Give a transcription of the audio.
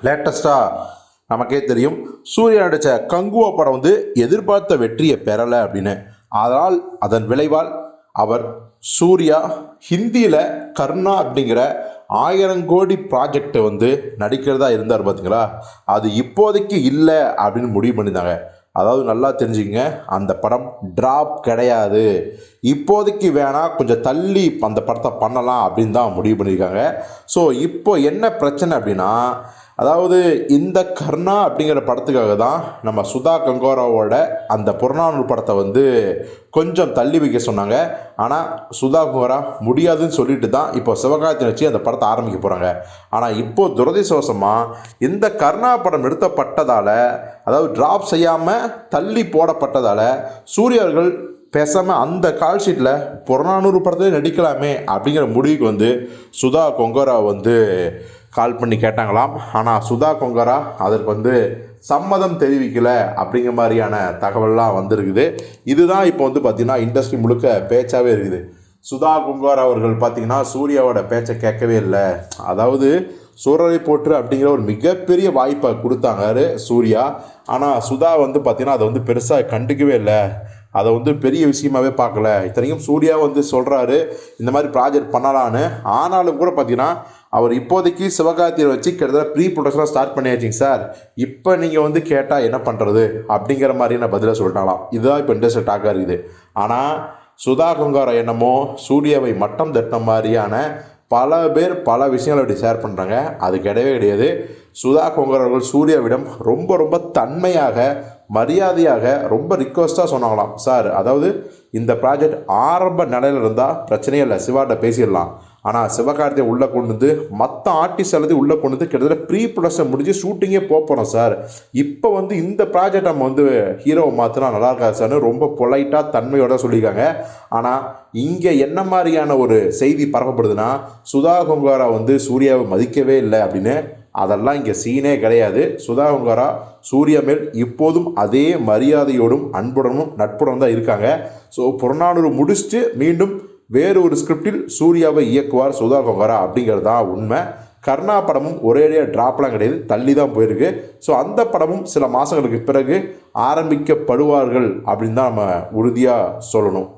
லேட்டஸ்ட்டாக நமக்கே தெரியும் சூர்யா நடித்த கங்குவா படம் வந்து எதிர்பார்த்த வெற்றியை பெறலை அப்படின்னு. அதனால் அதன் விளைவால் அவர் சூர்யா ஹிந்தியில் கர்ணா அப்படிங்கிற 1000 கோடி ப்ராஜெக்டை வந்து நடிக்கிறதா இருந்தார் பார்த்தீங்களா. அது இப்போதைக்கு இல்லை அப்படின்னு முடிவு பண்ணியிருந்தாங்க. அதாவது நல்லா தெரிஞ்சுக்கங்க, அந்த படம் ட்ராப் கிடையாது. இப்போதைக்கு வேணால் கொஞ்சம் தள்ளி அந்த படத்தை பண்ணலாம் அப்படின்னு தான் முடிவு பண்ணியிருக்காங்க. ஸோ இப்போ என்ன பிரச்சனை அப்படின்னா, அதாவது இந்த கர்ணா அப்படிங்கிற படத்துக்காக தான் நம்ம சுதா கங்கோராவோட அந்த புறநானூறு படத்தை வந்து கொஞ்சம் தள்ளி வைக்க சொன்னாங்க. ஆனால் சுதா கங்கோரா முடியாதுன்னு சொல்லிட்டு தான் இப்போ சிவகார்த்திகேயன் வச்சு அந்த படத்தை ஆரம்பிக்க போகிறாங்க. ஆனால் இப்போது துரதிர்ஷ்டவசமாக இந்த கர்ணா படம் நிறுத்தப்பட்டதால், அதாவது ட்ராப் செய்யாமல் தள்ளி போடப்பட்டதால் சூர்யா அவர்கள் பேசாமல் அந்த கால் ஷீட்டில் புறநானூறு படத்திலே நடிக்கலாமே அப்படிங்கிற முடிவுக்கு வந்து சுதா கொங்கரா வந்து கால் பண்ணி கேட்டாங்களாம். ஆனால் சுதா கொங்கரா அதற்கு வந்து சம்மதம் தெரிவிக்கலை அப்படிங்கிற மாதிரியான தகவல்லாம் வந்திருக்குது. இதுதான் இப்போ வந்து பார்த்திங்கன்னா இண்டஸ்ட்ரி முழுக்க பேச்சாகவே இருக்குது. சுதா கொங்கரா அவர்கள் பார்த்திங்கன்னா சூர்யாவோட பேச்சை கேட்கவே இல்லை. அதாவது சூரரை போற்று அப்படிங்கிற ஒரு மிகப்பெரிய வாய்ப்பை கொடுத்தாங்க சூர்யா. ஆனால் சுதா வந்து பார்த்திங்கன்னா அதை வந்து பெருசாக கண்டுக்கவே இல்லை. அதை வந்து பெரிய விஷயமாகவே பார்க்கல. இத்தனைக்கும் சூர்யா வந்து சொல்கிறாரு இந்த மாதிரி ப்ராஜெக்ட் பண்ணலான்னு. ஆனாலும் கூட பார்த்தீங்கன்னா அவர் இப்போதைக்கு சிவகார்த்திகேயன் வச்சு கிட்டத்தட்ட ப்ரீ ப்ரொடக்ஷனாக ஸ்டார்ட் பண்ணியாச்சிங்க சார், இப்போ நீங்கள் வந்து கேட்டால் என்ன பண்ணுறது அப்படிங்கிற மாதிரியான பதிலை சொல்லிட்டாங்களாம். இதுதான் இப்போ இண்டஸ்ட்ரி டாக்காக இருக்குது. ஆனால் சுதா கொங்கரா என்னமோ சூர்யாவை மட்டம் தட்டின மாதிரியான பல பேர் பல விஷயங்களை அப்படி ஷேர் பண்ணுறாங்க. அது கிடையவே கிடையாது. சுதா கொங்கரா அவர்கள் சூர்யாவிடம் ரொம்ப ரொம்ப தன்மையாக மரியாதையாக ரொம்ப ரிக்வஸ்ட்டாக சொன்னாங்களாம். சார், அதாவது இந்த ப்ராஜெக்ட் ஆரம்ப நிலையில் இருந்தால் பிரச்சனையே இல்லை, சிவாட்ட பேசிடலாம். ஆனால் சிவகார்த்திகேயன் உள்ளே கொண்டு வந்து மற்ற ஆர்டிஸ்ட் எல்லாத்தையும் உள்ளே கொண்டு வந்து கிட்டத்தட்ட ப்ரீ ப்ரொடக்ஷன் முடிஞ்சு ஷூட்டிங்கே போகிறோம் சார். இப்போ வந்து இந்த ப்ராஜெக்ட் நம்ம வந்து ஹீரோவை மாற்றினா நல்லா இருக்காது சார்னு ரொம்ப பொலைட்டாக தன்மையோட சொல்லியிருக்காங்க. ஆனால் இங்கே என்ன மாதிரியான ஒரு செய்தி பரப்பப்படுதுன்னா, சுதா கொங்கரா வந்து சூர்யாவை மதிக்கவே இல்லை அப்படின்னு. அதெல்லாம் இங்கே சீனே கிடையாது. சுதா கொங்கரா சூர்யா மேல் இப்போதும் அதே மரியாதையோடும் அன்புடனும் நட்புடன் தான் இருக்காங்க. ஸோ புறநானூறு முடிச்சுட்டு மீண்டும் வேறு ஒரு ஸ்கிரிப்டில் சூர்யாவை இயக்குவார் சுதா கொங்கரா அப்படிங்கிறது தான் உண்மை. கர்ணா படமும் ஒரேடியாக ட்ராப்லாம் கிடையாது, தள்ளி தான் போயிருக்கு. ஸோ அந்த படமும் சில மாதங்களுக்கு பிறகு ஆரம்பிக்கப்படுவார்கள் அப்படின்னு தான் நம்ம உறுதியாக சொல்லணும்.